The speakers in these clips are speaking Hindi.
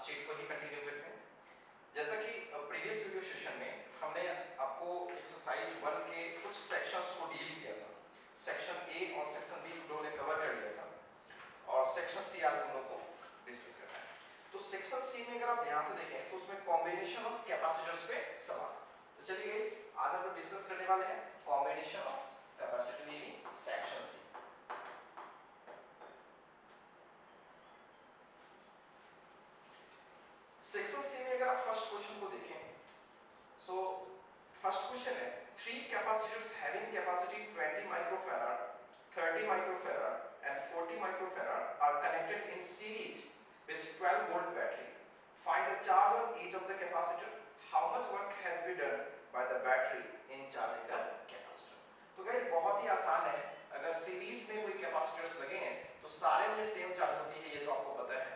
स्टेट को ही कंटिन्यू करते हैं। जैसा कि प्रीवियस वीडियो सेशन में हमने आपको एक्सरसाइज 1 के कुछ सेक्शंस को डील किया था। सेक्शन ए और सेक्शन बी हम लोगों ने कवर कर लिया था और सेक्शन सी आज हम लोग को डिस्कस करना है। तो सेक्शन सी में अगर आप ध्यान से देखें तो उसमें कॉम्बिनेशन ऑफ कैपेसिटर्स पे सवाल। तो चलिए गाइस आज हम लोग डिस्कस करने वाले हैं combination of capacitor in section C. Section C में अगर आप फर्स्ट क्वेश्चन को देखें, सो फर्स्ट क्वेश्चन है three capacitors having capacity 20 microfarad, 30 microfarad and 40 microfarad are connected in series with 12 volt battery. Find the charge on each of the capacitor. How much work has been done by the battery in charging the capacitor? तो गाइस बहुत ही आसान है। अगर सीरीज में कोई कैपेसिटर्स लगे हैं तो सारे में सेम चार्ज होती है, ये तो आपको पता है।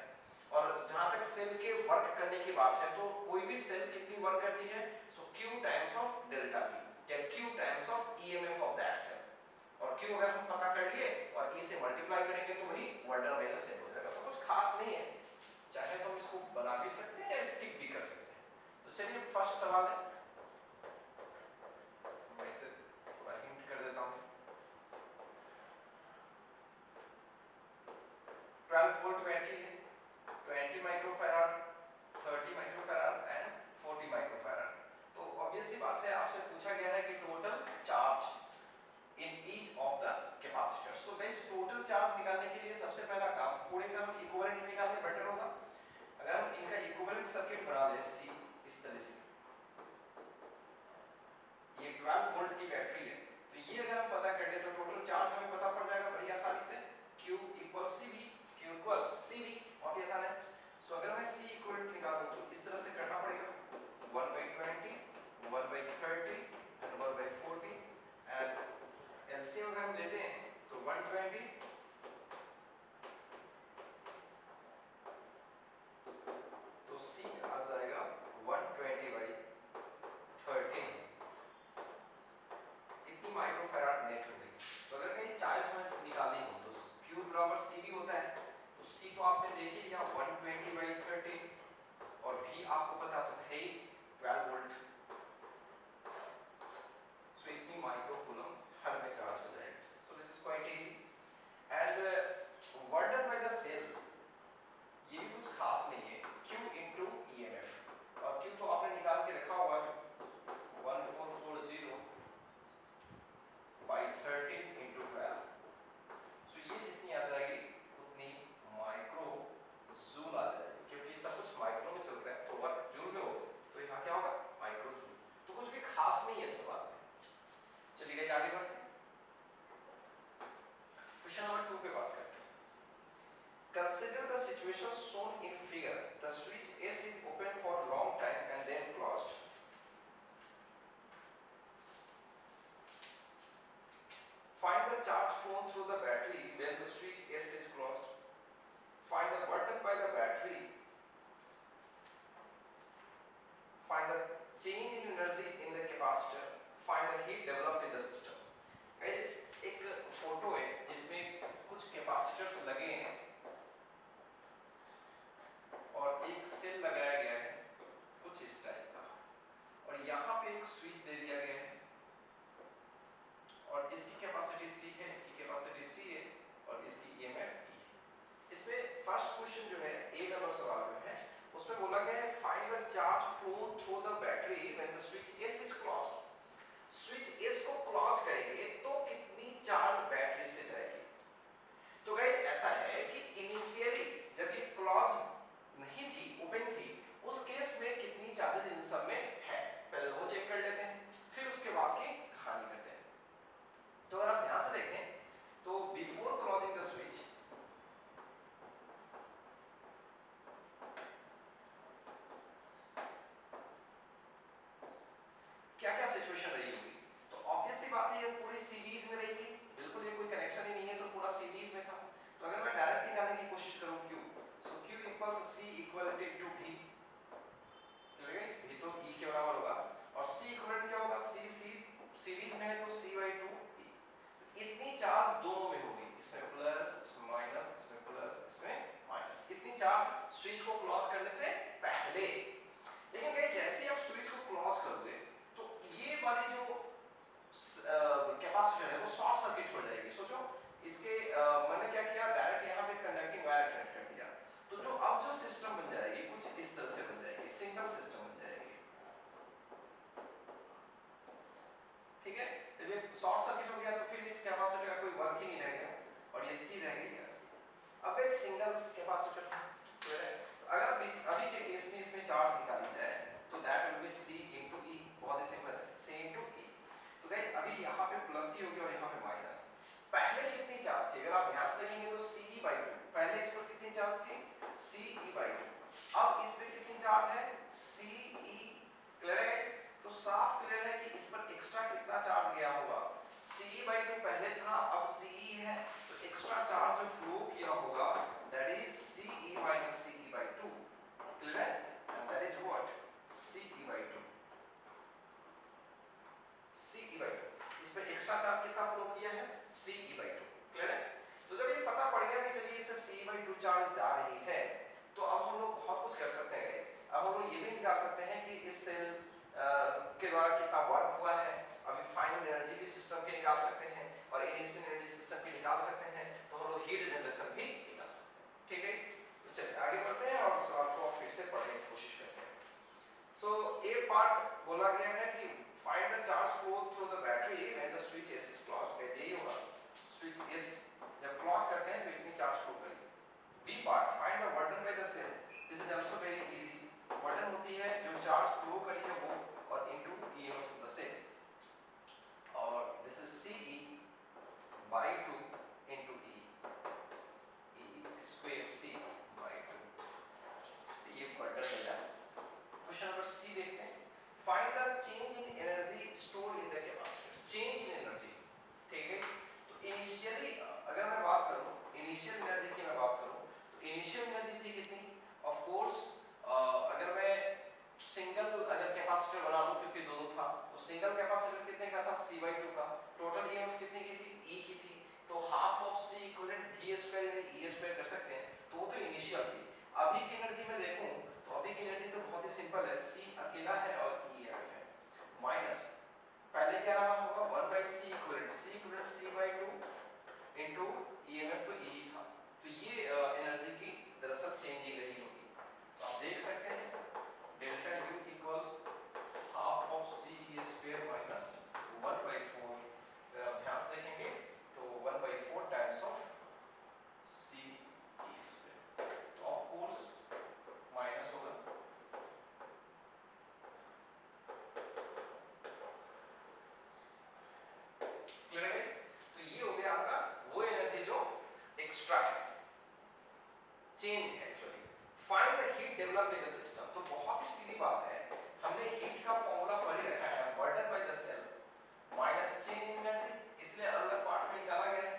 और जहां तक सेल के वर्क करने की बात है तो कोई भी सेल कितनी वर्क करती है, so Q times of delta V या Q times of EMF of that cell. और Q अगर हम पता कर लिए और E से मल्टीप्लाई करेंगे तो वही work done by the cell हो जाएगा। तो कुछ खास नहीं है, चाहे तो हम इसको बना भी सकते हैं या स्किप भी कर सकते हैं। तो चलिए फर्स्ट सवाल है, मैं इसे थोड़ा हिंट कर देता हूं। 12 वोल्ट बैटरी है, 20 माइक्रोफैराड, 30 माइक्रोफैराड एंड 40 माइक्रोफैराड। तो ऑब्वियस सी बात है, आपसे पूछा गया है कि total charge in each of the capacitor. So guys total charge निकालने के लिए सबसे पहला काम पूरे का हम इक्विवेलेंट निकालने बेटर होगा। अगर हम इनका इक्विवेलेंट सर्किट बना दें सी इस तरह से, ये 12 वोल्ट की बैटरी है, तो ये अगर हम पता कर ले तो टोटल चार्ज हमें पता पड़ जाएगा बड़ी आसानी से। Q equals CV, Q equals CV, बहुत ही आसान है। सो अगर मैं C इक्विवेलेंट निकालूं तो इस तरह से करना पड़ेगा 1/20, 1/30 एंड 1/40 एंड एलसीएम अगर हम लेते हैं तो 120 तो C आ जाएगा 120/13, इतनी माइक्रोफैराड नेट हो गई। तो अगर कहीं चार्ज में निकालनी हो तो Q बराबर CV होता है, तो C तो आपने देख ही लिया 120/13 और V आपको पता तो है ही 12 वोल्ट। सो इतनी माइक्रोकूलम हर में चार्ज हो जाएगी। So this is quite easy and work done by the cell, ये भी कुछ खास नहीं है, Q into EMF। और Q तो आपने निकाल के रखा हुआ है 1440 by 13 into 12। सो ये जितनी आ जाएगी उतनी माइक्रो जूल आ जाएगी, क्योंकि सब कुछ माइक्रो में चलता है तो वर्क जूल में होता है, तो यहाँ क्या होगा माइक्रो जूल। तो कुछ भी खास नहीं है सवाल में। चलिए आगे बढ़ते हैं, क्वेश्चन नंबर 2 पे बात करते हैं। Consider the situation shown in figure. The switch S is open for a long time and then closed. Find the charge flown through the battery when the switch S is closed. Find the work done by the battery. Find the change in energy in the capacitor. Find the heat developed in the system. एक फोटो है जिसमें कुछ कैपेसिटर्स लगे हैं और एक सेल लगाया गया है कुछ इस टाइप का, और यहाँ पे एक स्विच दे दिया गया है और इसकी कैपेसिटी C है, इसकी कैपेसिटी C है और इसकी EMF E है। इसमें फर्स्ट क्वेश्चन जो है ए नंबर सवाल में है, उसमें बोला गया है find the charge phloem through the battery when the switch S is closed. Switch S को क्लोज करेंगे तो कितनी चार्ज बैटरी से जाएगी। तो गाइस ऐसा है कि इनिशियली जब ये क्लोज नहीं थी, ओपन थी, उस केस में कितनी चार्जेस इन सब में है, पहले वो चेक कर लेते हैं, फिर उसके बाद की कहानी करते हैं। तो अगर आप ध्यान से देखें तो बिफोर क्लोजिंग द स्विच क्या क्या सिचुएशन रही होगी। तो ऑब्वियस सी बात है ये पूरी सीरीज में रही थी, बिल्कुल ये कोई कनेक्शन ही नहीं है, तो पूरा सीरीज में था। तो अगर मैं डायरेक्ट निकालने की कोशिश करूं Q, सो Q equals C equivalent to V। चलिए गाइस V तो E के बराबर होगा और C इक्विवेलेंट क्या होगा, C सीरीज में है तो C/2 E। इतनी चार्ज दोनों में होगी, इसमें प्लस इसमें माइनस, इसमें प्लस इसमें माइनस, इतनी चार्ज स्विच को क्लोज करने से पहले। लेकिन गाइस जैसे ही आप स्विच को क्लोज करोगे तो ये वाली जो कैपेसिटर है वो शॉर्ट सर्किट हो जाएगी। सोचो इसके मैंने क्या किया, डायरेक्ट यहाँ पे कंडक्टिंग वायर कनेक्ट कर दिया, तो जो अब जो सिस्टम बन जाएगी कुछ इस तरह से बन जाएगी, सिंगल सिस्टम बन जाएगी। ठीक है, जब ये शॉर्ट सर्किट हो गया तो फिर इस कैपेसिटर का कोई वर्क ही नहीं रह गया और ये सी रह गई। अब ये सिंगल कैपेसिटर है, तो अगर अभी के केस में इसमें चार्ज निकाली जाए तो that will be C into E. बहुत ही सिंपल है, सी इनटू ई। तो गाइस अभी यहाँ पे प्लस ही होगी और यहाँ पे माइनस। पहले कितनी चार्ज थी, अगर आप ध्यान से देखेंगे तो CE/2, पहले इस पर कितनी चार्ज थी, CE/2। अब इस पे कितनी चार्ज है, CE। क्लियर है? तो साफ क्लियर है कि इस पर एक्स्ट्रा कितना चार्ज गया होगा। CE/2 पहले था, अब CE है, तो एक्स्ट्रा चार्ज जो फ्लो किया होगा that is CE minus CE/2। Clear है? And that is what, CE/2। CE/2, इस पे एक्स्ट्रा चार्ज कितना फ्लो किया है, CE/2। क्लियर है? तो जब ये पता पड़ गया कि चलिए इससे CE/2 चार्ज जा रही है, तो अब हम लोग बहुत कुछ कर सकते हैं गाइस। अब हम लोग ये भी निकाल सकते हैं कि इस सेल के द्वारा कितना वर्क हुआ है। अभी फाइनल एनर्जी भी सिस्टम के निकाल सकते हैं और इनिशियल एनर्जी सिस्टम के निकाल सकते हैं, तो हम लोग हीट जनरेशन भी निकाल सकते हैं। ठीक है, तो चलिए आगे बढ़ते हैं और सवाल को फिर से पढ़ने की कोशिश करते हैं। सो ए पार्ट बोला गया है कि find the charge flow through the battery when the switch S is closed. यही होगा, स्विच एस जब क्लोज करते हैं तो इतनी चार्ज फ्लो करेगी। B part find the work done by the cell. This is also very easy. Work done होती है जो चार्ज फ्लो करी है वो, और into EMF of the cell, और this is CE/2 into E square C/2। तो ये वर्डन है यार। क्वेश्चन नंबर सी देखते हैं। Find the change in energy stored in the capacitor. Change in energy, ठीक है। तो इनिशियली अगर मैं बात करूं, इनिशियल एनर्जी की मैं बात करूं, तो इनिशियल एनर्जी थी कितनी, ऑफ कोर्स अगर मैं सिंगल अगर कैपेसिटर बना लूं, क्योंकि दोनों था, तो सिंगल कैपेसिटर कितने का था, C/2 का। टोटल ईएमएफ कितनी की थी, E की थी, तो half of C equivalent V² यानी E² कर सकते हैं, तो वो तो इनिशियल थी। अभी की एनर्जी में देखूं तो अभी की एनर्जी तो बहुत ही सिंपल है, C अकेला है और EF है, माइनस पहले क्या रहा होगा 1/C equivalent, C equivalent C/2 into EMF तो E था। तो ये एनर्जी की दरअसल चेंज ही रही होगी। तो आप देख सकते हैं delta U equals half of CE² minus 1/4। अगर आप ध्यान से देखेंगे तो 1/4 टाइम्स ऑफ CE², तो ऑफ कोर्स माइनस होगा। क्लियर है? तो ये हो गया आपका वो एनर्जी जो एक्स्ट्रा है, चेंज है actually. Find the heat developed in the system. तो बहुत ही सीधी बात है, हमने हीट का फॉर्मूला पढ़ ही रखा है, work done by the cell minus change in energy, इसलिए अलग पार्ट में निकाला गया है।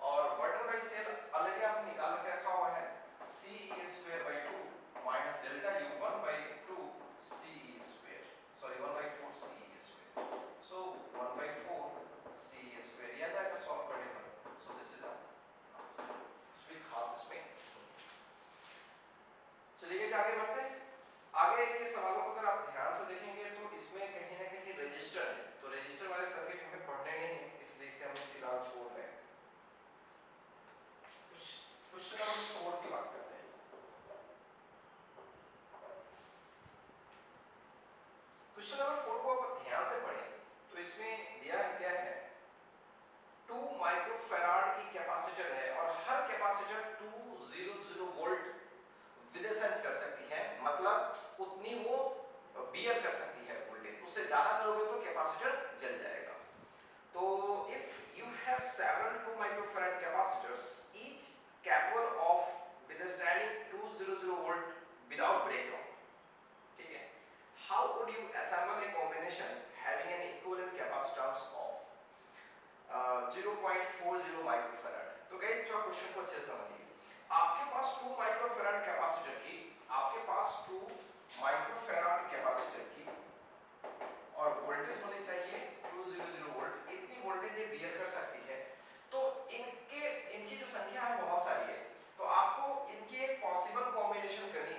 और वर्डन बाय सेल ऑलरेडी आपने निकाल के रखा हुआ है, CE²/2 minus delta U 1/2 CE², sorry 1/4 CE², सो 1/4 CE², याद आएगा सॉल्व करने पर। सो दिस इज आंसर, कुछ भी खास इसमें। चलिए आगे बढ़ते हैं। आगे के सवालों को अगर आप ध्यान से देखेंगे तो इसमें कहीं ना कहीं रजिस्टर है, तो रजिस्टर वाले सर्किट हमें पढ़ने नहीं है, इसलिए इसे हम फिलहाल छोड़ रहे हैं। क्वेश्चन नंबर 4 की बात करते हैं। क्वेश्चन नंबर 4 को आप ध्यान से पढ़ें तो इसमें दिया है क्या है, 2 माइक्रोफैराड की कैपेसिटर है और हर कैपेसिटर 200 वोल्ट विदर्शन कर सकती है, मतलब उतनी वो बियर कर सकती है वोल्टेज। उससे ज्यादा करोगे तो कैपेसिटर जल जाएगा। तो if you have several 2 microfarad capacitors each capable of withstanding 200 volt without breakdown, ठीक है, how would you assemble a combination having an equivalent capacitance of 0.40 microfarad. तो गाइस थोड़ा क्वेश्चन को अच्छे से समझिए। आपके पास 2 माइक्रोफैराड कैपेसिटर की, आपके पास 2 माइक्रोफैराड कैपेसिटर की और वोल्टेज होनी चाहिए 200 वोल्ट, इतनी वोल्टेज ये बियर कर सकती है। तो इनकी जो संख्या है बहुत सारी है, तो आपको इनकी एक पॉसिबल कॉम्बिनेशन करनी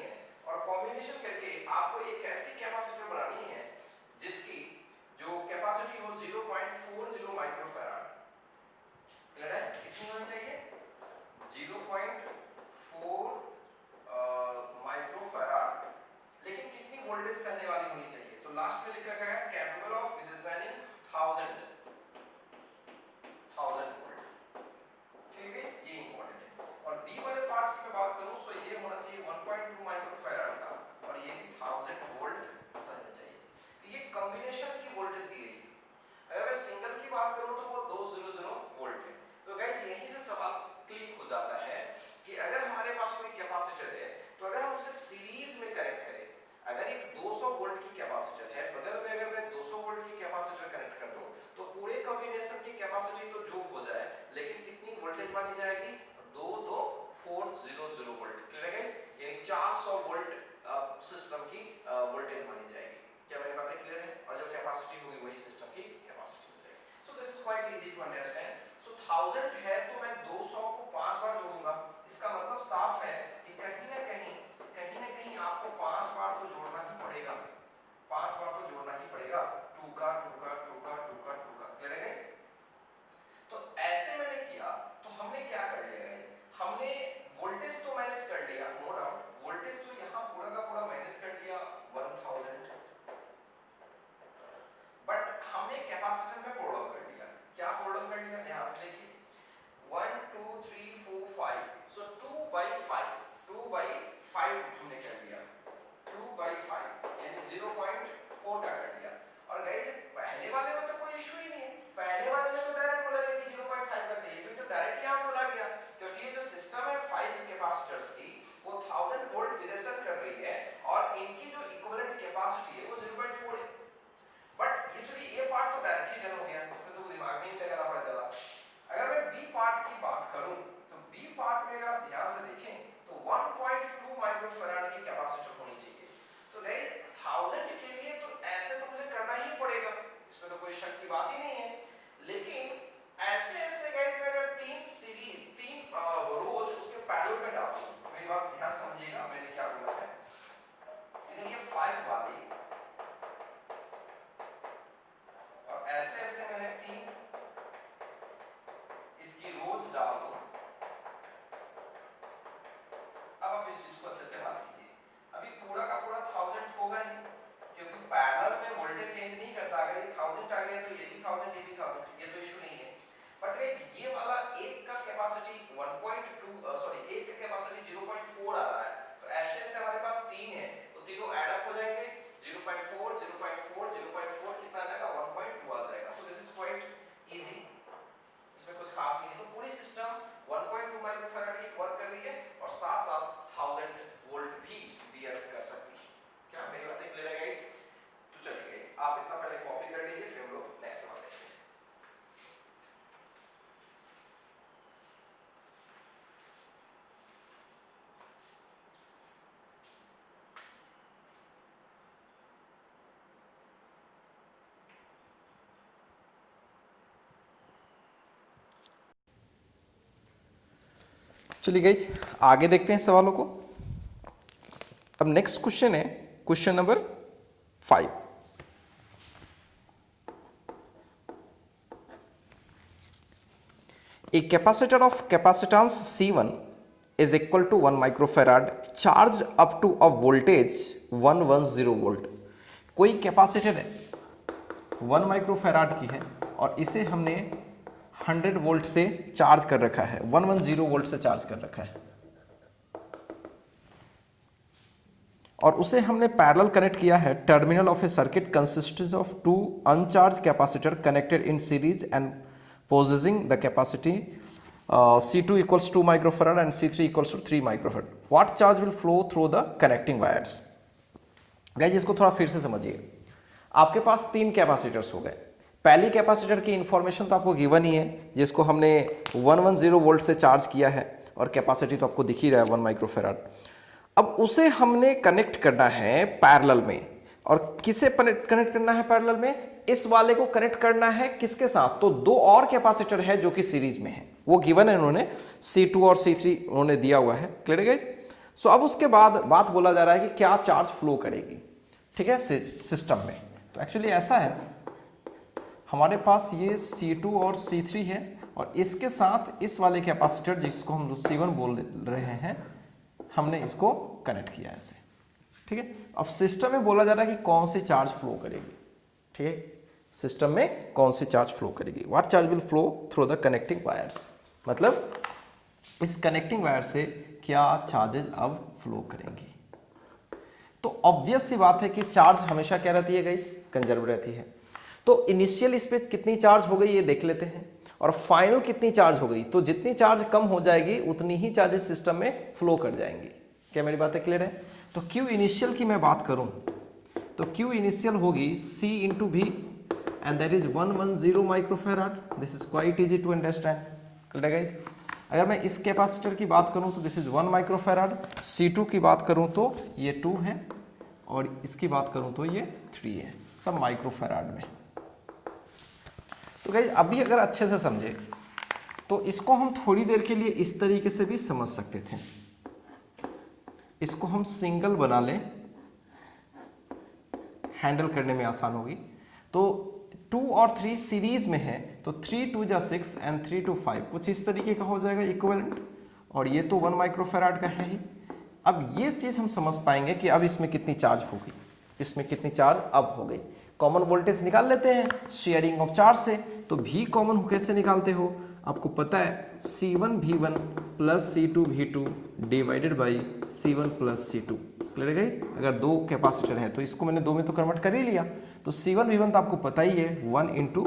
लिखा है कैपेबल ऑफ विदस्टैंडिंग 1000 वोल्ट। ठीक है, ये इंपॉर्टेंट है। और बी वाले पार्ट की मैं बात करूं तो ये होना चाहिए 1.2 माइक्रोफैराड का और ये भी 1000 वोल्ट सहना चाहिए। तो ये कॉम्बिनेशन की वोल्टेज दी गई है। अगर मैं सिंगल की बात करूं तो वो 200 वोल्ट है। तो गाइस यहीं से सवाल क्लिक हो जाता है कि अगर हमारे पास कोई कैपेसिटर है तो अगर हम उसे सीरीज में कनेक्ट करें, अगर एक 200 वोल्ट की कैपेसिटर है, बगल में अगर मैं 200 वोल्ट की कैपेसिटर कनेक्ट कर दूं तो पूरे कॉम्बिनेशन की कैपेसिटी तो जो हो जाए, लेकिन कितनी वोल्टेज मानी जाएगी? 22400 वोल्ट। क्लियर है गाइस? यानी 400 वोल्ट सिस्टम की वोल्टेज मानी जाएगी। क्या मेरी बातें क्लियर है? और जो कैपेसिटी होगी वही सिस्टम की कैपेसिटी हो जाएगी। So this is quite easy to understand. So 1000 है तो मैं 200 को 5 बार जोड़ूंगा। इसका मतलब साफ है कि कहीं ना कहीं आपको 5 बार तो जोड़ना ही पड़ेगा। 5 बार तो जोड़ना ही पड़ेगा। 2 का 2 का 2 का 2 का 2 का। क्लियर है गाइस? तो ऐसे मैंने किया तो हमने क्या कर लिया गाइस? हमने वोल्टेज तो माइनस कर लिया, नो डाउट। वोल्टेज तो यहां पूरा का पूरा माइनस कर लिया 1000, बट हमने कैपेसिटर में प्रोडक्ट कर लिया। क्या प्रोडक्ट कर लिया? ध्यान से देखिए, 1 2 3 4 5, सो 2/5 हमने कर लिया। 2/5 यानी 0.4 का कर लिया। और गाइस पहले वाले में तो कोई इशू ही नहीं है। पहले वाले में तो डायरेक्ट बोला गया कि 0.5 का चाहिए, तो डायरेक्ट ही आंसर आ गया। क्योंकि ये जो सिस्टम है 5 कैपेसिटर्स की, वो 1000 वोल्ट विदर्शन कर रही है और इनकी जो इक्विवेलेंट कैपेसिटी है वो 0.4 है। बट ये पार्ट तो डायरेक्टली डन हो गया, इसमें तो दिमाग में नहीं लगाना पड़ा ज्यादा। अगर मैं बी पार्ट की बात करूं तो बी पार्ट में अगर आप ध्यान से देखें तो 1.2 माइक्रोफैराड की कैपेसिटर होनी चाहिए। तो गाइस 1000 के लिए तो ऐसे तो मुझे करना ही पड़ेगा, इसमें तो कोई शक की बात ही नहीं है। लेकिन ऐसे गाइस मैं अगर 3 रोज उसके पैरेलल में डाल दूं, मेरी बात ध्यान समझिएगा मैंने क्या बोला है। अगर ये 5 वाली और ऐसे मैंने 3 इसकी रोज डाल दूं। अब आप इस चीज को अच्छे से बात कीजिए। अभी पूरा का पूरा 1000 होगा ही, क्योंकि पैरेलल में वोल्टेज चेंज नहीं करता। अगर ये 1000 आ गया तो ये भी 1000, ये भी 1000, ये तो इशू नहीं है। बट ये वाला एक का कैपेसिटी 1 का कैपेसिटी 0.4 आ रहा है। तो ऐसे हमारे पास 3 है तो तीनों ऐड अप हो जाएंगे। 0.4 0.4 0.4 कितना आ जाएगा? 1.2 आ जाएगा। सो दिस इज क्वाइट इजी, इसमें कुछ खास नहीं है। तो पूरी सिस्टम 1.2 माइक्रोफैराड की वर्क कर रही है और साथ साथ 1000 वोल्ट भी बियर कर सकती है। क्या मेरी बातें क्लियर है गाइस? तो चलिए गाइस आप इतना पहले कॉपी कर लीजिए, फिर हम लोग नेक्स्ट सवाल देखते हैं। चलिए गाइज आगे देखते हैं सवालों को। अब नेक्स्ट क्वेश्चन है question number 5। A capacitor of capacitance C1 is equal to 1 microfarad charged up to a voltage 110 volt। कोई कैपेसिटर है 1 माइक्रोफैराड की है और इसे हमने 100 वोल्ट से चार्ज कर रखा है, 110 वोल्ट से चार्ज कर रखा है और उसे हमने पैरेलल कनेक्ट किया है। Terminal of A circuit consists of 2 अनचार्ज capacitor connected in series and possessing the capacity C2 equals 2 microfarad and C3 equals to 3 microfarad. What charge will flow through the connecting wires? Guys इसको थोड़ा फिर से समझिए। आपके पास 3 कैपेसिटर्स हो गए। पहली कैपेसिटर की इंफॉर्मेशन तो आपको गिवन ही है, जिसको हमने 110 वोल्ट से चार्ज किया है और कैपेसिटी तो आपको दिख ही रहा है 1 माइक्रोफैराड। अब उसे हमने कनेक्ट करना है पैरेलल में। और किसे कनेक्ट करना है पैरेलल में? इस वाले को कनेक्ट करना है किसके साथ? तो 2 और कैपेसिटर है जो कि सीरीज में है, वो गिवन है उन्होंने, C2 और C3 उन्होंने दिया हुआ है। क्लियर है गाइस? सो अब उसके बाद बात बोला जा रहा है कि क्या चार्ज फ्लो करेगी, ठीक है, सिस्टम में। तो एक्चुअली ऐसा है, हमारे पास ये C2 और C3 है और इसके साथ इस वाले कैपेसिटर जिसको हम C1 बोल रहे हैं, हमने इसको कनेक्ट किया ऐसे, ठीक है। अब सिस्टम में बोला जा रहा है कि कौन सी चार्ज फ्लो करेगी। ठीक है, सिस्टम में कौन सी चार्ज फ्लो करेगी, what charge will flow through the connecting wires, मतलब इस कनेक्टिंग वायर से क्या चार्जेज अब फ्लो करेंगी। तो ऑब्वियस सी बात है कि चार्ज हमेशा क्या रहती है गाइस, कंजर्व रहती है। तो इनिशियल इस पे कितनी चार्ज हो गई ये देख लेते हैं, और फाइनल कितनी चार्ज हो गई। तो जितनी चार्ज कम हो जाएगी उतनी ही चार्जेस सिस्टम में फ्लो कर जाएंगी। क्या मेरी बातें क्लियर है। तो Q इनिशियल की मैं बात करूं तो Q इनिशियल होगी C into V and that is 110 microfarad. This is quite easy to understand, clear है गाइस। अगर मैं इस कैपेसिटर की बात करूं तो दिस इज 1 माइक्रोफेराड, C2 की बात करूं तो ये 2 है, और इसकी बात करूं तो ये 3 है, सब माइक्रोफेराड में। तो गाइस अभी अगर अच्छे से समझे तो इसको हम थोड़ी देर के लिए इस तरीके से भी समझ सकते थे, इसको हम सिंगल बना लें, हैंडल करने में आसान होगी। तो 2 और 3 सीरीज में है, तो 3 2 जा 6 एंड 3 2 5 कुछ इस तरीके का हो जाएगा इक्विवेलेंट, और ये तो 1 माइक्रोफेराड का है ही। अब ये चीज हम समझ पाएंगे कि अब इसमें कितनी चार्ज होगी, इसमें कितनी चार्ज अब हो गई। कॉमन वोल्टेज निकाल लेते हैं शेयरिंग ऑफ चार्ज से। तो भी कॉमन कैसे निकालते हो, आपको पता है C1 V1 plus C2 V2 divided by C1 plus C2, clear है गाइस। अगर दो कैपेसिटर है तो इसको मैंने दो में तो कन्वर्ट कर ही लिया। तो C1 V1 तो आपको पता ही है 1 इंटू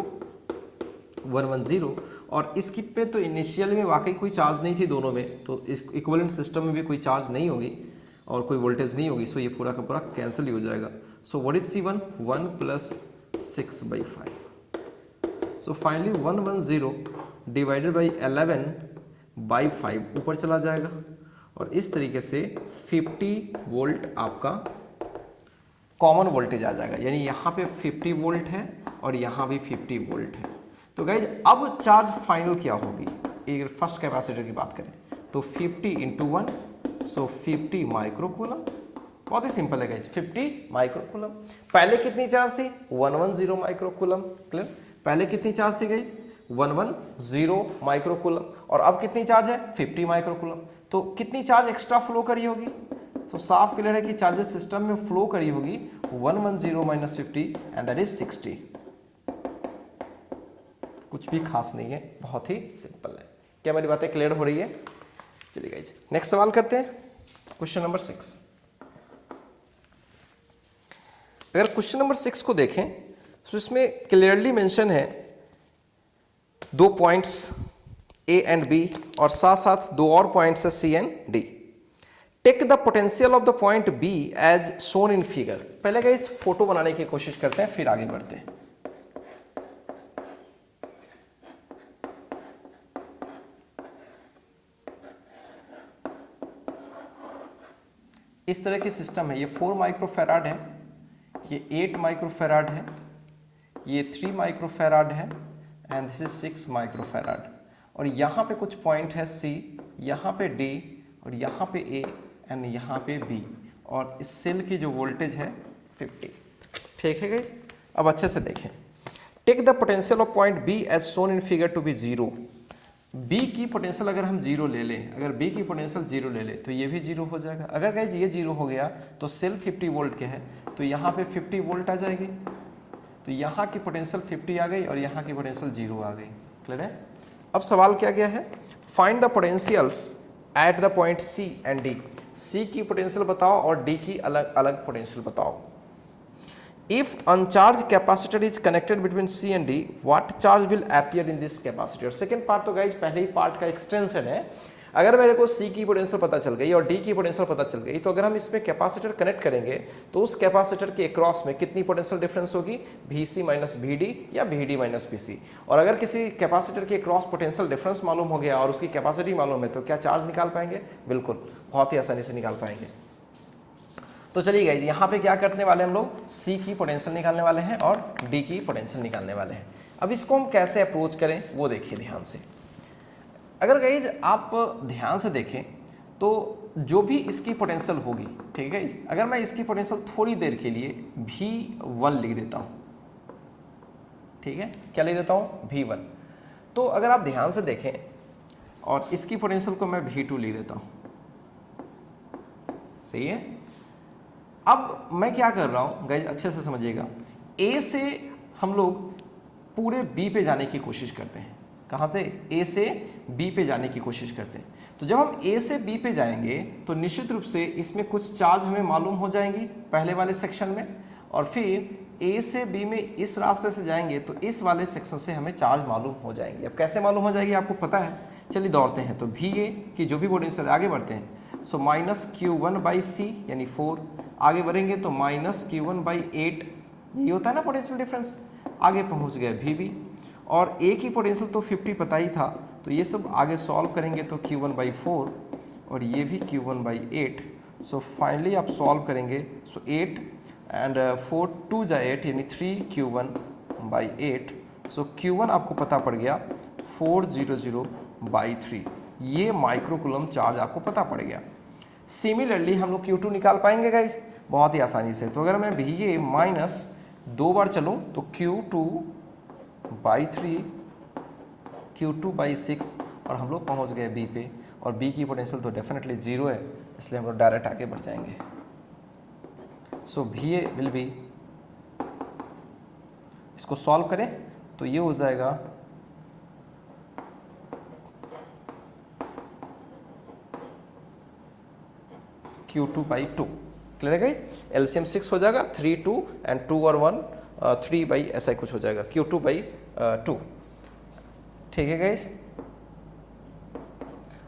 110, और इसकी पे तो इनिशियल में वाकई कोई चार्ज नहीं थी दोनों में, तो इस इक्विवेलेंट सिस्टम में भी कोई चार्ज नहीं होगी और कोई वोल्टेज नहीं होगी, सो ये पूरा का पूरा कैंसिल ही हो जाएगा। So what is C1, 1 plus 6/5। So finally 110 divided by 11/5 ऊपर चला जाएगा, और इस तरीके से 50 वोल्ट आपका कॉमन वोल्टेज आ जाएगा। यानी यहाँ पे 50 वोल्ट है और यहाँ भी 50 वोल्ट है। तो गाइज अब चार्ज फाइनल क्या होगी, एक फर्स्ट कैपेसिटर की बात करें तो 50 इंटू 1, सो 50 माइक्रोकूलम। बहुत ही सिंपल है गाइज, 50 माइक्रोकूलम। पहले कितनी चार्ज थी 110 माइक्रोकूलम, क्लियर। पहले कितनी चार्ज थी गाइज 110 माइक्रोकूलम, और अब कितनी चार्ज है 50 माइक्रोकूलम। तो कितनी चार्ज एक्स्ट्रा फ्लो करी होगी, तो साफ क्लियर है कि चार्जेस सिस्टम में फ्लो करी होगी 110 माइनस 50 एंड दैट इज 60। कुछ भी खास नहीं है, बहुत ही सिंपल है। क्या मेरी बातें क्लियर हो रही है। चलिए गाइज नेक्स्ट सवाल करते हैं, क्वेश्चन नंबर 6। अगर क्वेश्चन नंबर 6 को देखें तो इसमें क्लियरली मेंशन है दो पॉइंट्स ए एंड बी, और साथ साथ दो और पॉइंट्स है C and D. Take the potential of the point B as shown in figure. पहले गाइस फोटो बनाने की कोशिश करते हैं, फिर आगे बढ़ते हैं। इस तरह की सिस्टम है, ये 4 माइक्रोफेराड है, ये 8 माइक्रोफेराड है, ये 3 माइक्रोफेराड है, एंड दिस इज 6 माइक्रोफेराड। और यहाँ पे कुछ पॉइंट है C, यहाँ पे D, और यहाँ पे A एंड यहाँ पे B, और इस सेल की जो वोल्टेज है 50। ठीक है गाइस, अब अच्छे से देखें। Take the potential of point B as shown in figure to be 0। B की पोटेंशियल अगर हम 0 ले लें, अगर B की पोटेंशियल 0 ले लें तो ये भी 0 हो जाएगा। अगर गाइस ये 0 हो गया तो सेल 50 वोल्ट के है, तो यहाँ पे 50 वोल्ट आ जाएगी, तो यहाँ की पोटेंशियल 50 आ गई और यहाँ की पोटेंशियल 0 आ गई, क्लियर है। अब सवाल क्या गया है, find the potentials at the point C and D। C की पोटेंशियल बताओ और D की अलग अलग पोटेंशियल बताओ। If uncharged capacitor is connected between C and D, what charge will appear in this capacitor? Second part तो गाइज पहले ही पार्ट का एक्सटेंशन है। अगर मेरे को C की पोटेंशियल पता चल गई और D की पोटेंशियल पता चल गई, तो अगर हम इसमें कैपेसिटर कनेक्ट करेंगे तो उस कैपेसिटर के अक्रॉस में कितनी पोटेंशियल डिफरेंस होगी, VC माइनस VD या VD माइनस VC। और अगर किसी कैपेसिटर के अक्रॉस पोटेंशियल डिफरेंस मालूम हो गया और उसकी कैपेसिटी मालूम है, तो क्या चार्ज निकाल पाएंगे, बिल्कुल बहुत ही आसानी से निकाल पाएंगे। तो चलिए गाइज यहाँ पे क्या करने वाले हम लोग, C की पोटेंशियल निकालने वाले हैं और D की पोटेंशियल निकालने वाले हैं। अब इसको हम कैसे अप्रोच करें वो देखिए ध्यान से। अगर गाइज आप ध्यान से देखें तो जो भी इसकी पोटेंशियल होगी, ठीक है गाइज, अगर मैं इसकी पोटेंशियल थोड़ी देर के लिए V1 लिख देता हूँ, ठीक है, क्या लिख देता हूँ V1। तो अगर आप ध्यान से देखें और इसकी पोटेंशियल को मैं V2 लिख देता हूँ, सही है। अब मैं क्या कर रहा हूं गाइज, अच्छे से समझिएगा, A से हम लोग पूरे बी पे जाने की कोशिश करते हैं। कहाँ से? ए से बी पे जाने की कोशिश करते हैं। तो जब हम ए से बी पे जाएंगे तो निश्चित रूप से इसमें कुछ चार्ज हमें मालूम हो जाएंगी पहले वाले सेक्शन में, और फिर ए से बी में इस रास्ते से जाएंगे तो इस वाले सेक्शन से हमें चार्ज मालूम हो जाएंगे। अब कैसे मालूम हो जाएगी आपको पता है, चलिए दौड़ते हैं। तो भी ए की जो भी पोटेंशियल, आगे बढ़ते हैं, सो माइनस Q1/C यानी 4, आगे बढ़ेंगे तो माइनस Q1/8, ये होता है ना पोटेंशियल डिफरेंस। आगे पहुंच गए भी, और ए की पोटेंशियल तो 50 पता ही था, तो ये सब आगे सॉल्व करेंगे तो Q1/4 और ये भी Q1/8। सो फाइनली आप सॉल्व करेंगे, सो 8 एंड 4 2 जा 8 यानी 3Q1/8। सो Q1 आपको पता पड़ गया 400/3, ये माइक्रोकूलम चार्ज आपको पता पड़ गया। सिमिलरली हम लोग Q2 निकाल पाएंगे गाइज बहुत ही आसानी से। तो अगर मैं भी माइनस 2 बार चलूँ तो Q2/3 Q2/6 और हम लोग पहुंच गए बी पे, और बी की पोटेंशियल तो डेफिनेटली 0 है, इसलिए हम लोग डायरेक्ट आगे बढ़ जाएंगे। सो भी ए विल बी, इसको सॉल्व करें तो ये हो जाएगा Q2/2। क्लियर है गाइस? एलसीएम 6 हो जाएगा, 3 2 एंड 2 और 1 3 बाई ऐसा कुछ हो जाएगा, Q2/2। ठीक है गाइस?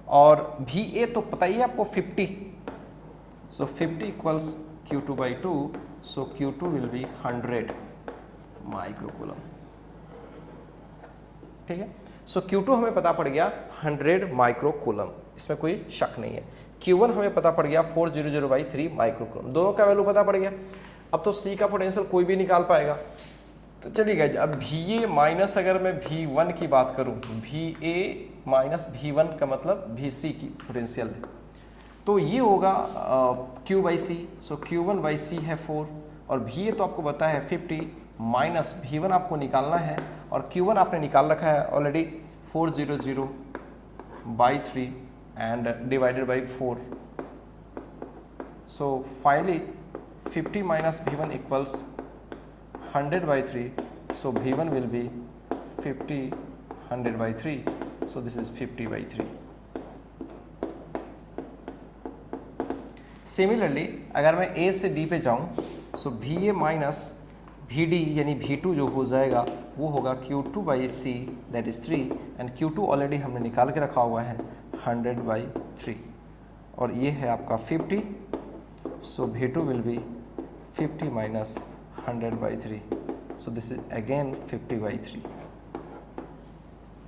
और भी ए तो पता ही है आपको 50, सो 50 equals Q2/2, so Q2 will be 100 microcoulomb. ठीक है, सो Q2 हमें पता पड़ गया 100 माइक्रोकूलम, इसमें कोई शक नहीं है। Q1 हमें पता पड़ गया 400/3 माइक्रोकूलम, दोनों का वैल्यू पता पड़ गया। अब तो C का पोटेंशियल कोई भी निकाल पाएगा। तो चलिए गाइस, अब VA माइनस, अगर मैं V1 की बात करूं, VA माइनस V1 का मतलब VC की पोटेंशियल है, तो ये होगा Q/C। सो Q1/C है 4, और VA तो आपको पता है 50 माइनस V1 आपको निकालना है, और Q1 आपने निकाल रखा है already 400/3 and divided by 4। So finally 50 minus V1 equals 100/3, so V1 will be 50 100/3, so this is 50/3। Similarly अगर मैं A से D पे जाऊं, सो VA माइनस VD यानी V2 जो हो जाएगा वो होगा Q2/C that is 3, and Q2 already हमने निकाल के रखा हुआ है 100/3, और ये है आपका 50, सो V2 will be 50 minus 100/3, so this is again 50/3।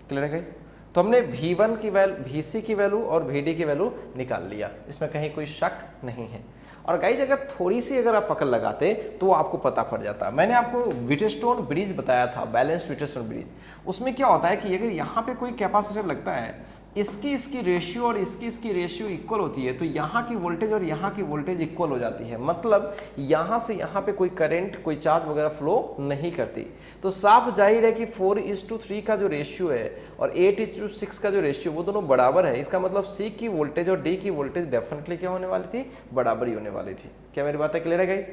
Clear है गाइस? तो हमने V1 की वैल्यू, VC की वैल्यू और VD की वैल्यू निकाल लिया, इसमें कहीं कोई शक नहीं है। और गाइज अगर थोड़ी सी अगर आप पकड़ लगाते तो आपको पता पड़ जाता। मैंने आपको व्हिटस्टोन ब्रिज बताया था, बैलेंस्ड व्हिटस्टोन ब्रिज। उसमें क्या होता है कि अगर यहाँ पे कोई कैपेसिटर लगता है, इसकी रेशियो और इसकी रेशियो इक्वल होती है, तो यहाँ की वोल्टेज और यहाँ की वोल्टेज इक्वल हो जाती है। मतलब यहाँ से यहाँ पे कोई करंट, कोई चार्ज वगैरह फ्लो नहीं करती। तो साफ जाहिर है कि 4:3 का जो रेशियो है और 8:6 का जो रेशियो, वो दोनों बराबर है। इसका मतलब C की वोल्टेज और D की वोल्टेज डेफिनेटली क्या होने वाली थी? बराबर ही होने वाली थी। क्या मेरी बात है क्लियर है गाइज?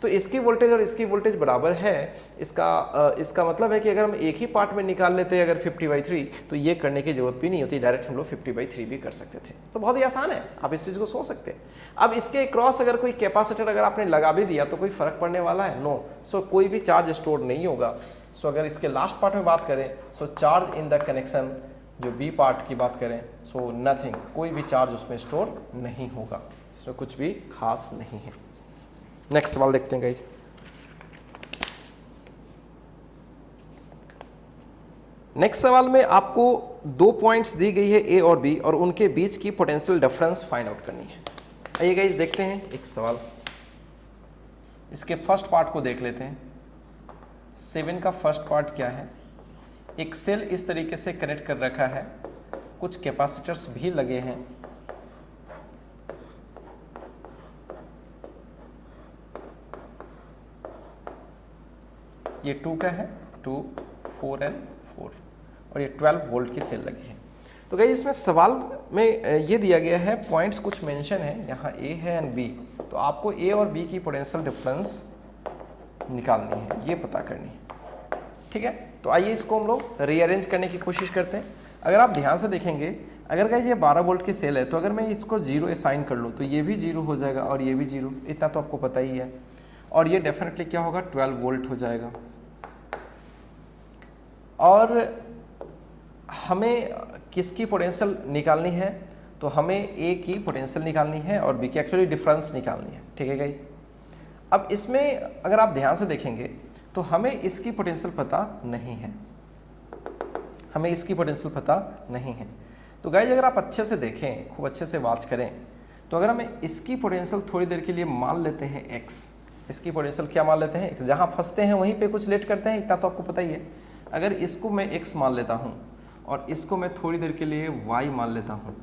तो इसकी वोल्टेज और इसकी वोल्टेज बराबर है। इसका मतलब है कि अगर हम एक ही पार्ट में निकाल लेते हैं अगर 50/3, तो ये करने की जरूरत भी नहीं होती, डायरेक्ट हम लोग 50/3 भी कर सकते थे। तो बहुत ही आसान है, आप इस चीज़ को सोच सकते हैं। अब इसके क्रॉस अगर कोई कैपेसिटर अगर आपने लगा भी दिया तो कोई फर्क पड़ने वाला है? नो। सो कोई भी चार्ज स्टोर नहीं होगा। सो अगर इसके लास्ट पार्ट में बात करें, सो चार्ज इन द कनेक्शन, जो बी पार्ट की बात करें, सो नथिंग, कोई भी चार्ज उसमें स्टोर नहीं होगा, इसमें कुछ भी खास नहीं है। नेक्स्ट सवाल देखते हैं गाइज। नेक्स्ट सवाल में आपको 2 पॉइंट्स दी गई है ए और बी, और उनके बीच की पोटेंशियल डिफरेंस फाइंड आउट करनी है। आइए गाइज देखते हैं एक सवाल। इसके फर्स्ट पार्ट को देख लेते हैं। 7 का फर्स्ट पार्ट क्या है? एक सेल इस तरीके से कनेक्ट कर रखा है, कुछ कैपेसिटर्स भी लगे हैं। ये 2 का है, 2, 4 एंड 4, और ये 12 वोल्ट की सेल लगी है। तो गाइस इसमें सवाल में ये दिया गया है, पॉइंट्स कुछ मेंशन है, यहाँ ए है एंड बी। तो आपको ए और बी की पोटेंशियल डिफरेंस निकालनी है, ये पता करनी है। ठीक है, तो आइए इसको हम लोग रीअरेंज करने की कोशिश करते हैं। अगर आप ध्यान से देखेंगे, अगर गाइज ये 12 वोल्ट की सेल है तो अगर मैं इसको 0 असाइन कर लूँ तो ये भी 0 हो जाएगा और ये भी 0, इतना तो आपको पता ही है। और ये डेफिनेटली क्या होगा, 12 वोल्ट हो जाएगा। और हमें किसकी पोटेंशियल निकालनी है, तो हमें ए की पोटेंशियल निकालनी है और बी की एक्चुअली डिफरेंस निकालनी है, ठीक है गाइज। अब इसमें अगर आप ध्यान से देखेंगे तो हमें इसकी पोटेंशियल पता नहीं है, हमें इसकी पोटेंशियल पता नहीं है। तो गाइज अगर आप अच्छे से देखें, खूब अच्छे से वॉच करें, तो अगर हमें इसकी पोटेंशियल थोड़ी देर के लिए मान लेते हैं x, इसकी पोटेंशियल क्या मान लेते हैं x, जहाँ फंसते हैं वहीं पे कुछ लेट करते हैं, इतना तो आपको पता ही है। अगर इसको मैं x मान लेता हूँ और इसको मैं थोड़ी देर के लिए y मान लेता हूँ,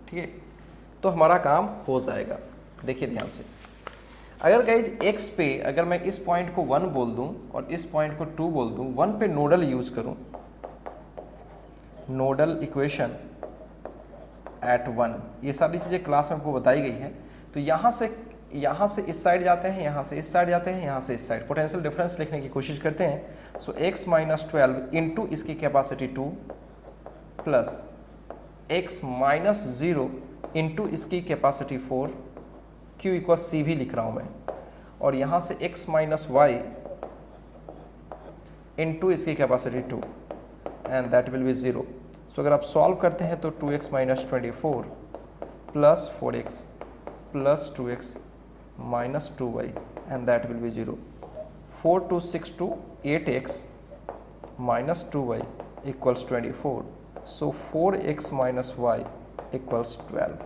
ठीक है, तो हमारा काम हो जाएगा। देखिए ध्यान से, अगर गाइज x पे अगर मैं इस पॉइंट को 1 बोल दूं और इस पॉइंट को 2 बोल दूं, 1 पे नोडल यूज करूं, नोडल इक्वेशन एट 1, ये सारी चीज़ें क्लास में आपको बताई गई है। तो यहाँ से इस साइड जाते हैं, यहाँ से इस साइड जाते हैं, यहाँ से इस साइड, पोटेंशियल डिफरेंस लिखने की कोशिश करते हैं। सो x माइनस 12 इंटू इसकी capacity 2 plus x minus 0 into इसकी कैपेसिटी 4, q इक्वल सी भी लिख रहा हूँ मैं, और यहाँ से x माइनस वाई इंटू इसकी capacity 2 and that will be 0। सो अगर आप सॉल्व करते हैं तो 2x minus 24 plus 4x plus 2x minus 2y and that will be 0। 4 2 6 2 8x minus 2y equals 24। So 4x minus y equals 12।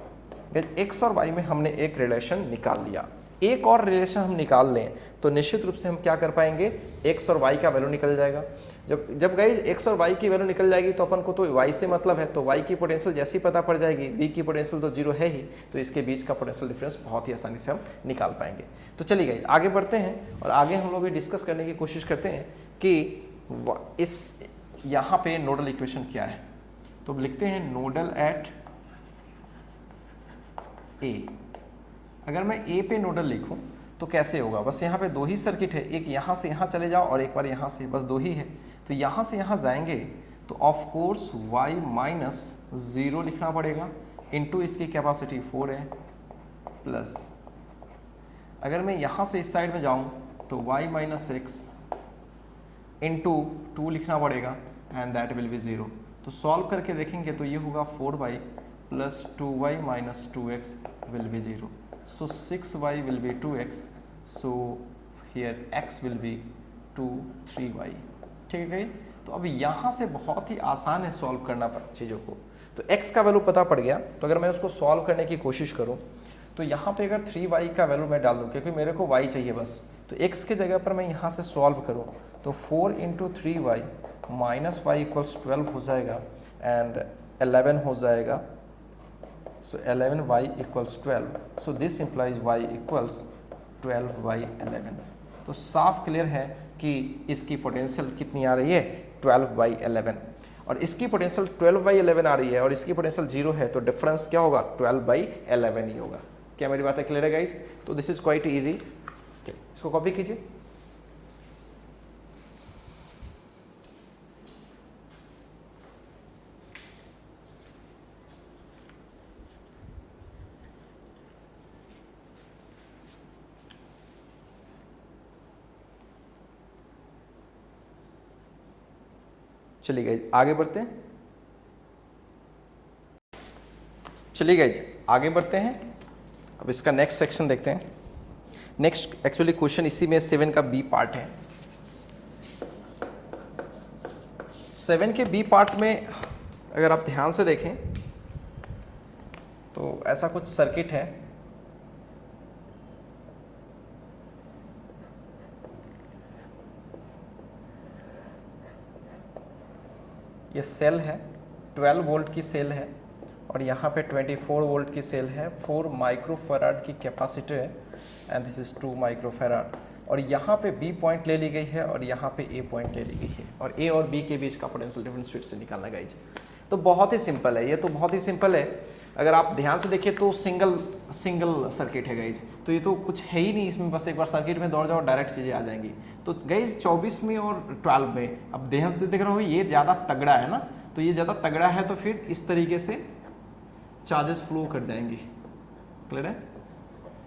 x और y में हमने एक रिलेशन निकाल लिया। एक और रिलेशन हम निकाल लें तो निश्चित रूप से हम क्या कर पाएंगे, x और y का वैल्यू निकल जाएगा। जब गाइस x और y की वैल्यू निकल जाएगी तो अपन को तो y से मतलब है, तो y की पोटेंशियल जैसी पता पड़ जाएगी, b की पोटेंशियल तो 0 है ही, तो इसके बीच का पोटेंशियल डिफरेंस बहुत ही आसानी से हम निकाल पाएंगे। तो चलिए गाइस आगे बढ़ते हैं और आगे हम लोग ये डिस्कस करने की कोशिश करते हैं कि इस यहाँ पे नोडल इक्वेशन क्या है। तो लिखते हैं नोडल एट ए। अगर मैं ए पे नोडल लिखूं तो कैसे होगा, बस यहाँ पे 2 ही सर्किट है, एक यहाँ से यहाँ चले जाओ और एक बार यहाँ से, बस 2 ही है। तो यहाँ से यहाँ जाएंगे तो ऑफ कोर्स y माइनस 0 लिखना पड़ेगा इंटू इसकी कैपेसिटी 4 है प्लस, अगर मैं यहाँ से इस साइड में जाऊँ तो y माइनस एक्स इंटू 2 लिखना पड़ेगा एंड दैट विल बी 0। तो सॉल्व करके देखेंगे तो ये होगा 4y plus 2y minus 2x will be 0। So 6y will be 2x, so here x will be 2 3y, ठीक है। तो अब यहाँ से बहुत ही आसान है सॉल्व करना चीज़ों को। तो x का वैल्यू पता पड़ गया, तो अगर मैं उसको सॉल्व करने की कोशिश करूँ तो यहाँ पे अगर 3y का वैल्यू मैं डाल दूँ, क्योंकि मेरे को y चाहिए बस, तो x के जगह पर मैं यहाँ से सॉल्व करूँ तो 4 into 3y minus Y equals 12 हो जाएगा एंड 11 हो जाएगा। So 11y equals 12. So this implies y equals 12/11. तो साफ क्लियर है कि इसकी पोटेंशियल कितनी आ रही है, 12/11, और इसकी पोटेंशियल 12/11 आ रही है और इसकी पोटेंशियल 0 है, तो डिफरेंस क्या होगा, 12/11 ही होगा। क्या मेरी बातें क्लियर है गाइस? तो दिस इज क्वाइट इजी, इसको कॉपी कीजिए। चलिए गाइज आगे बढ़ते हैं, चलिए गाइज आगे बढ़ते हैं। अब इसका नेक्स्ट सेक्शन देखते हैं। नेक्स्ट एक्चुअली क्वेश्चन इसी में 7 का बी पार्ट है। 7 के बी पार्ट में अगर आप ध्यान से देखें तो ऐसा कुछ सर्किट है। ये सेल है, 12 वोल्ट की सेल है और यहाँ पे 24 वोल्ट की सेल है, 4 माइक्रोफैराड की कैपेसिटर है एंड दिस इज 2 माइक्रोफैराड, और यहाँ पे बी पॉइंट ले ली गई है और यहाँ पे ए पॉइंट ले ली गई है, और ए और बी के बीच का पोटेंशियल डिफरेंस फिर से निकालना गाइज। तो बहुत ही सिंपल है, ये तो बहुत ही सिंपल है। अगर आप ध्यान से देखिए तो सिंगल सर्किट है गाइज, तो ये तो कुछ है ही नहीं इसमें, बस एक बार सर्किट में दौड़ जाओ डायरेक्ट चीज़ें आ जाएंगी। तो गाइज 24 में और 12 में अब ध्यान से देख रहे हो ये ज़्यादा तगड़ा है ना, तो ये ज़्यादा तगड़ा है तो फिर इस तरीके से चार्जेस फ्लो कर जाएंगी, क्लियर है।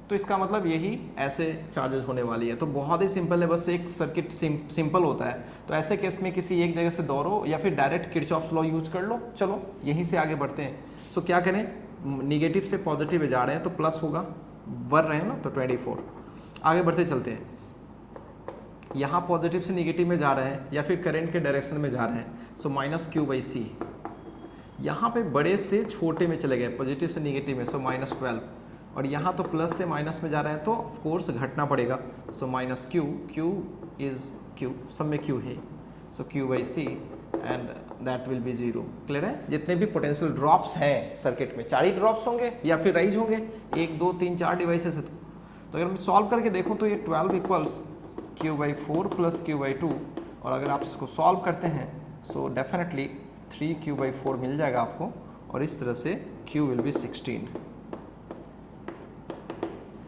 तो इसका मतलब यही ऐसे चार्जेस होने वाली है। तो बहुत ही सिंपल है, बस एक सर्किट सिंपल होता है। तो ऐसे केस में किसी एक जगह से दौड़ो या फिर डायरेक्ट किरचॉफ्स लॉ यूज कर लो। चलो यहीं से आगे बढ़ते हैं। तो क्या करें, निगेटिव से पॉजिटिव में जा रहे हैं तो प्लस होगा, बढ़ रहे हैं ना तो 24। आगे बढ़ते चलते हैं, यहाँ पॉजिटिव से निगेटिव में जा रहे हैं या फिर करंट के डायरेक्शन में जा रहे हैं, सो माइनस क्यू बाई सी। यहाँ पे बड़े से छोटे में चले गए, पॉजिटिव से निगेटिव में, सो माइनस 12। और यहाँ तो प्लस से माइनस में जा रहे हैं तो ऑफ कोर्स घटना पड़ेगा, so minus Q, Q is Q, सब में क्यू है, so Q by C and that will be 0। Clear है। जितने भी पोटेंशियल ड्रॉप्स हैं सर्किट में, 4 ही ड्रॉप्स होंगे या फिर राइज होंगे, 1 2 3 4 डिवाइसेस है। तो अगर मैं सॉल्व करके देखूँ तो ये 12 equals Q by 4 plus Q by 2, और अगर आप इसको सॉल्व करते हैं सो डेफिनेटली 3 क्यू बाई 4 मिल जाएगा आपको, और इस तरह से क्यू विल बी 16।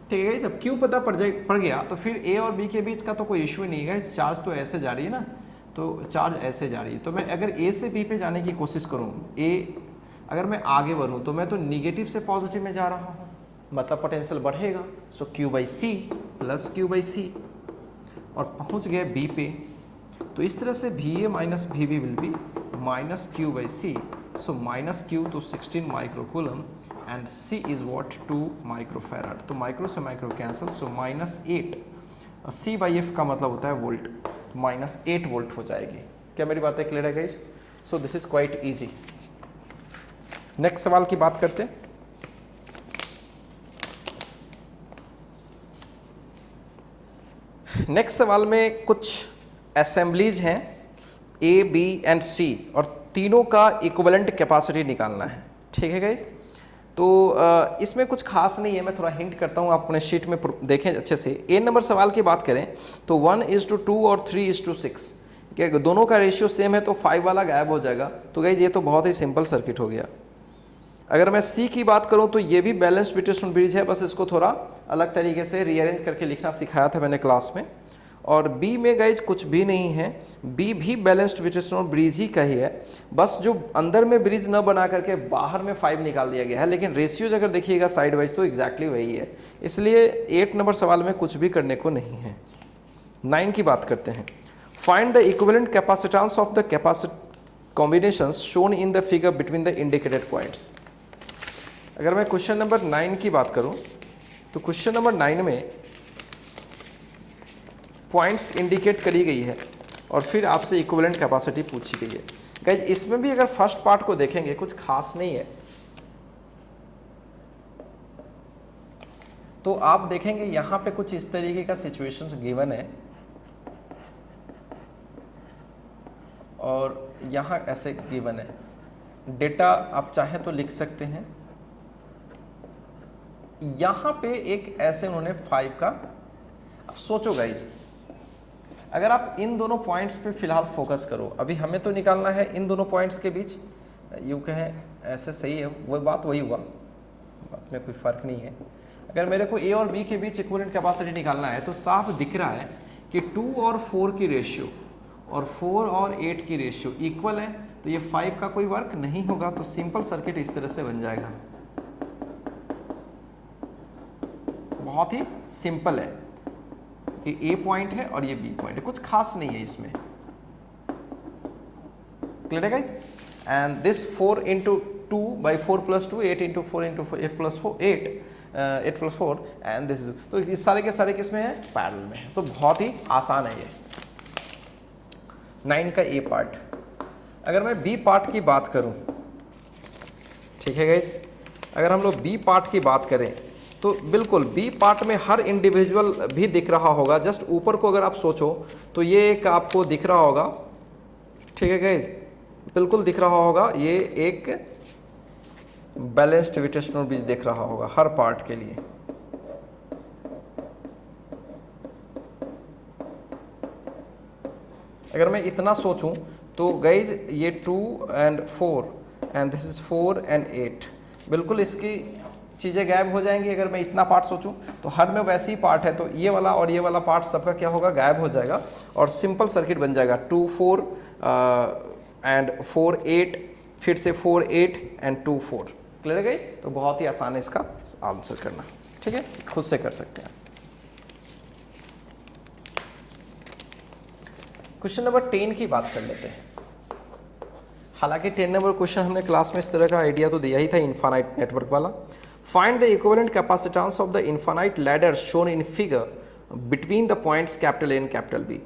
ठीक है, जब क्यू पता पड़ गया तो फिर ए और बी के बीच का तो कोई इशू नहीं है। चार्ज तो ऐसे जा रही है ना, तो चार्ज ऐसे जा रही है। तो मैं अगर ए से बी पे जाने की कोशिश करूँ, अगर मैं आगे बढ़ूँ तो मैं तो निगेटिव से पॉजिटिव में जा रहा हूँ, मतलब पोटेंशियल बढ़ेगा। So Q by C plus Q by C, और पहुँच गए बी पे, तो इस तरह से V A minus V B will be minus Q by C. So minus Q तो 16 microcoulomb and C is what 2 microfarad. तो माइक्रो से micro cancel, so minus 8, C by F का मतलब होता है वोल्ट, माइनस 8 वोल्ट हो जाएगी। क्या मेरी बातें क्लियर है guys? So this is quite easy. Next सवाल की बात करते हैं। नेक्स्ट सवाल में कुछ असेंबलीज हैं A, B एंड C, और तीनों का इक्विवेलेंट कैपेसिटी निकालना है। ठीक है गाइज, तो इसमें कुछ खास नहीं है, मैं थोड़ा हिंट करता हूँ, आप अपने शीट में देखें अच्छे से। ए नंबर सवाल की बात करें तो 1:2 और 3:6, क्या दोनों का रेशियो सेम है तो 5 वाला गायब हो जाएगा। तो गाइज ये तो बहुत ही सिंपल सर्किट हो गया। अगर मैं सी की बात करूँ तो ये भी बैलेंस्ड विट्रेशन ब्रिज है, बस इसको थोड़ा अलग तरीके से रीअरेंज करके लिखना सिखाया था मैंने क्लास में। और बी में गाइज कुछ भी नहीं है, बी भी बैलेंस्ड विट्रेशन ब्रिज ही का ही है, बस जो अंदर में ब्रिज न बना करके बाहर में 5 निकाल दिया गया है, लेकिन रेशियोज अगर देखिएगा साइड वाइज तो एग्जैक्टली वही है। इसलिए 8 नंबर सवाल में कुछ भी करने को नहीं है। 9 की बात करते हैं। Find the equivalent capacitance of the combinations shown in the figure between the indicated points. अगर मैं क्वेश्चन नंबर 9 की बात करूं तो क्वेश्चन नंबर 9 में पॉइंट्स इंडिकेट करी गई है और फिर आपसे इक्विवेलेंट कैपेसिटी पूछी गई है। गाइज इसमें भी अगर फर्स्ट पार्ट को देखेंगे कुछ खास नहीं है, तो आप देखेंगे यहां पे कुछ इस तरीके का सिचुएशंस गिवन है और यहां ऐसे गिवन है। डेटा आप चाहें तो लिख सकते हैं। यहां पे एक ऐसे उन्होंने 5 का, अब सोचो गाइज, अगर आप इन दोनों पॉइंट्स पे फिलहाल फोकस करो, अभी हमें तो निकालना है इन दोनों पॉइंट्स के बीच, यूँ कहें ऐसे सही है, वो बात वही हुआ, बात में कोई फ़र्क नहीं है। अगर मेरे को ए और बी के बीच इक्विवेलेंट कैपेसिटी निकालना है तो साफ दिख रहा है कि 2 और 4 की रेशियो और 4 और 8 की रेशियो इक्वल है, तो ये 5 का कोई वर्क नहीं होगा। तो सिंपल सर्किट इस तरह से बन जाएगा, बहुत ही सिंपल है। ये ए पॉइंट है और ये बी पॉइंट है, कुछ खास नहीं है इसमें। क्लियर है guys? And this 4 × 2 / 4 + 2, 8 × 4 × 4 8 + 4 8 + 4 and this is, तो ये सारे के सारे किसमें है? पैरेलल में है। तो बहुत ही आसान है ये 9 का ए पार्ट। अगर मैं बी पार्ट की बात करूं, ठीक है गाइज, अगर हम लोग बी पार्ट की बात करें तो बिल्कुल बी पार्ट में हर इंडिविजुअल भी दिख रहा होगा। जस्ट ऊपर को अगर आप सोचो तो ये एक आपको दिख रहा होगा, ठीक है गाइज, बिल्कुल दिख रहा होगा, ये एक बैलेंस्ड विट्रेशनल ब्रिज दिख रहा होगा हर पार्ट के लिए। अगर मैं इतना सोचूं तो गाइज ये 2 और 4 एंड दिस इज 4 एंड 8। बिल्कुल इसकी चीज़ें गायब हो जाएंगी अगर मैं इतना पार्ट सोचूं, तो हर में वैसे ही पार्ट है, तो ये वाला और ये वाला पार्ट सबका क्या होगा, गायब हो जाएगा और सिंपल सर्किट बन जाएगा 2 4 एंड 4 8, फिर से 4 8 एंड 2 4। क्लियर है गाइस? तो बहुत ही आसान है इसका आंसर करना, ठीक है, खुद से कर सकते हैं। क्वेश्चन नंबर 10 की बात कर लेते हैं। हालांकि 10 नंबर क्वेश्चन हमने क्लास में इस तरह का आइडिया तो दिया ही था, इनफाइनाइट नेटवर्क वाला। Find the equivalent capacitance of the infinite ladder shown in figure between the points capital A and capital B.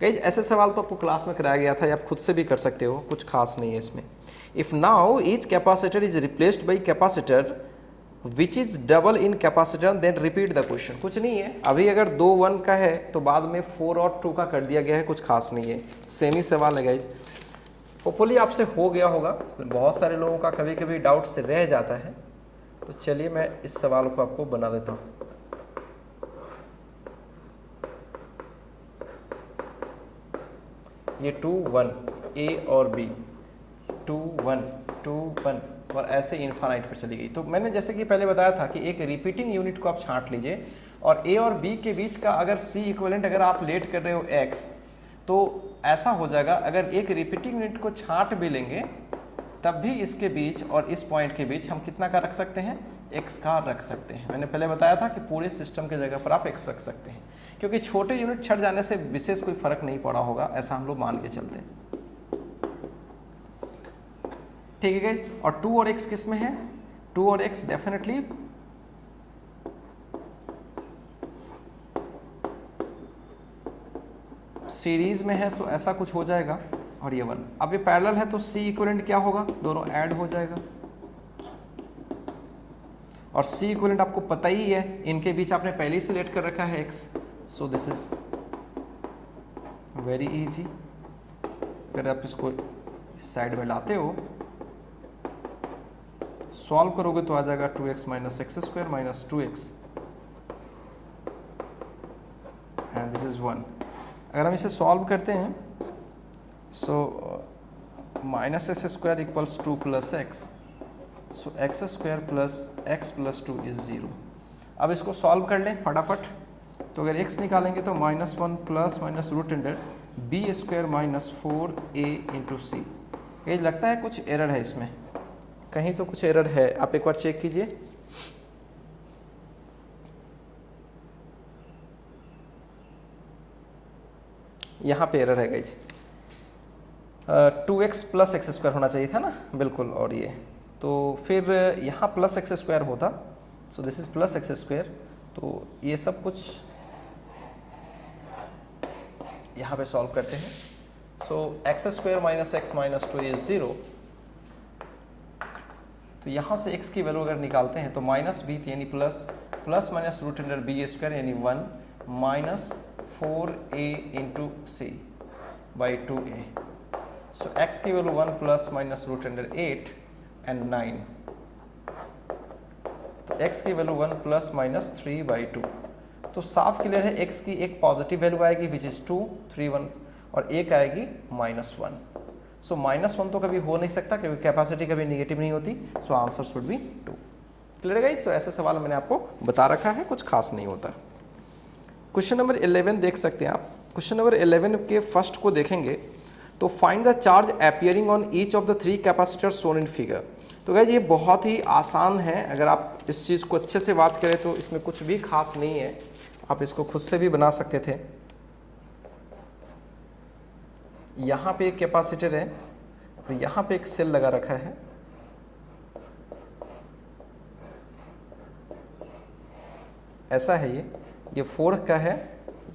Guys ऐसे सवाल तो आपको क्लास में कराया गया था, या आप खुद से भी कर सकते हो, कुछ खास नहीं है इसमें। If now each capacitor is replaced by capacitor which is double in capacitor then repeat the question. कुछ नहीं है, अभी अगर 2 1 का है तो बाद में 4 और 2 का कर दिया गया है, कुछ खास नहीं है, सेम ही सवाल है गाइज। होपफुली आपसे हो गया होगा, बहुत सारे लोगों का कभी कभी डाउट से रह जाता है, तो चलिए मैं इस सवाल को आपको बना देता हूँ। ये 2 1 ए और बी, 2 1 2 1 और ऐसे इनफाइनाइट पर चली गई। तो मैंने जैसे कि पहले बताया था कि एक रिपीटिंग यूनिट को आप छांट लीजिए और ए और बी के बीच का अगर सी इक्विवेलेंट अगर आप लेट कर रहे हो एक्स, तो ऐसा हो जाएगा अगर एक रिपीटिंग यूनिट को छांट भी लेंगे तब भी इसके बीच और इस पॉइंट के बीच हम कितना का रख सकते हैं, एक्स का रख सकते हैं। मैंने पहले बताया था कि पूरे सिस्टम की जगह पर आप एक्स रख सकते हैं, क्योंकि छोटे यूनिट छट जाने से विशेष कोई फर्क नहीं पड़ा होगा, ऐसा हम लोग मान के चलते हैं। ठीक है गाइस, और 2 और x किस में है, 2 और x डेफिनेटली सीरीज में है, तो ऐसा कुछ हो जाएगा, और ये 1। अब ये पैरेलल है तो C इक्विवेलेंट क्या होगा, दोनों ऐड हो जाएगा, और C इक्विवेलेंट आपको पता ही है, इनके बीच आपने पहले ही सिलेक्ट कर रखा है x, so this is very easy. अगर आप इसको इस साइड में लाते हो, सॉल्व करोगे तो आ जाएगा 2x minus x square minus 2x and this is 1। अगर हम इसे सॉल्व करते हैं, so minus x square equals 2 plus x, so X square plus x plus 2 is 0। अब इसको सॉल्व कर लें फटाफट, तो अगर x निकालेंगे तो -1 plus minus root under B square minus 4a into C. ये लगता है कुछ एरर है इसमें, कहीं तो कुछ एरर है, आप एक बार चेक कीजिए। यहाँ पे एरर है guys, 2x plus X square होना चाहिए था ना, बिल्कुल, और ये तो फिर यहाँ प्लस एक्स स्क्वायर होता, so this is plus X square, तो ये सब कुछ यहाँ पे सॉल्व करते हैं। So X square minus X minus 2 is 0, तो यहाँ से x की वैल्यू अगर निकालते हैं तो माइनस बी यानी plus, plus minus root under B square यानी 1 minus 4a into C by 2a। सो x की value 1 plus minus root under 8 and 9, तो x की वैल्यू 1 प्लस माइनस 3 बाई 2। तो साफ क्लियर है, x की एक पॉजिटिव वैल्यू आएगी विच इज 2 3 1, और एक आएगी -1। सो -1 तो कभी हो नहीं सकता क्योंकि कैपेसिटी कभी निगेटिव नहीं होती, so answer should be 2। Clear है गाइस? तो ऐसे सवाल मैंने आपको बता रखा है, कुछ खास नहीं होता। क्वेश्चन नंबर 11 देख सकते हैं आप। क्वेश्चन नंबर 11 के फर्स्ट को देखेंगे तो find the charge appearing on each of the 3 capacitors shown in figure. तो गाइस ये बहुत ही आसान है, अगर आप इस चीज़ को अच्छे से वाच करें तो इसमें कुछ भी खास नहीं है, आप इसको खुद से भी बना सकते थे। यहाँ पे एक कैपेसिटर है और यहाँ पे एक सेल लगा रखा है, ऐसा है ये 4 का है,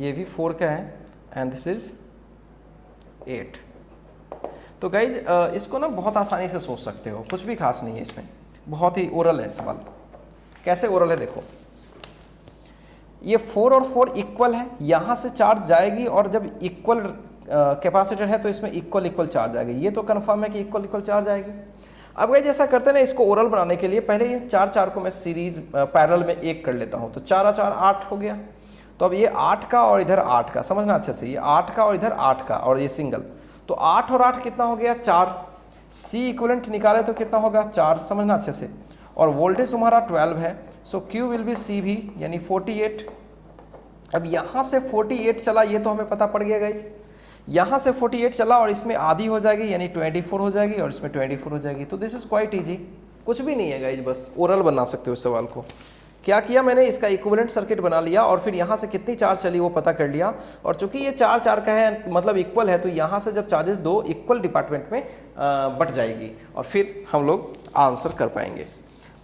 ये भी 4 का है, एंड दिस इज 8। तो गाइज इसको ना बहुत आसानी से सोच सकते हो, कुछ भी खास नहीं है इसमें, बहुत ही ओरल है सवाल। कैसे ओरल है देखो, ये 4 और 4 इक्वल है, यहाँ से चार्ज जाएगी और जब इक्वल कैपेसिटर है तो इसमें इक्वल चार्ज आएगी, ये तो कंफर्म है कि इक्वल चार्ज आएगी। अब गाइज ऐसा करते हैं ना, इसको ओरल बनाने के लिए पहले ये 4 को मैं सीरीज पैरेलल में एक कर लेता हूँ, तो 4 और 4 8 हो गया। तो अब ये 8 का और इधर 8 का, समझना अच्छे से, ये 8 का और इधर 8 का और ये सिंगल, तो 8 और 8 कितना हो गया 4, सी इक्वलेंट निकाले तो कितना होगा 4, समझना अच्छे से, और वोल्टेज तुम्हारा 12 है, सो Q विल बी सी भी यानी 48। अब यहाँ से 48 चला, ये तो हमें पता पड़ गया गाइज, यहाँ से 48 चला और इसमें आधी हो जाएगी यानी 24 हो जाएगी और इसमें 24 हो जाएगी। तो दिस इज क्वाइट इजी, कुछ भी नहीं है गाइज, बस ओरल बना सकते हो इस सवाल को। क्या किया मैंने, इसका इक्विवेलेंट सर्किट बना लिया और फिर यहाँ से कितनी चार्ज चली वो पता कर लिया, और चूंकि ये 4 4 का है मतलब इक्वल है, तो यहाँ से जब चार्जेस 2 इक्वल डिपार्टमेंट में बट जाएगी और फिर हम लोग आंसर कर पाएंगे।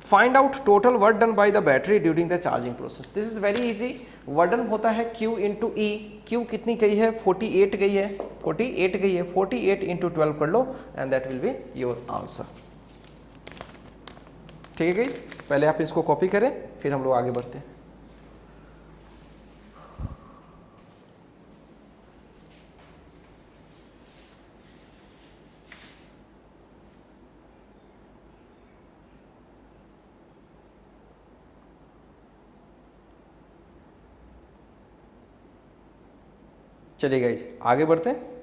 Find out total work done by the battery during the charging process. This is very easy. Work done होता है Q इंटू ई। Q कितनी गई है, 48 गई है, 48 गई है, 48 इंटू 12 कर लो and that will be your answer. ठीक है, पहले आप इसको कॉपी करें फिर हम लोग आगे बढ़ते हैं। चलिए गाइस आगे बढ़ते हैं।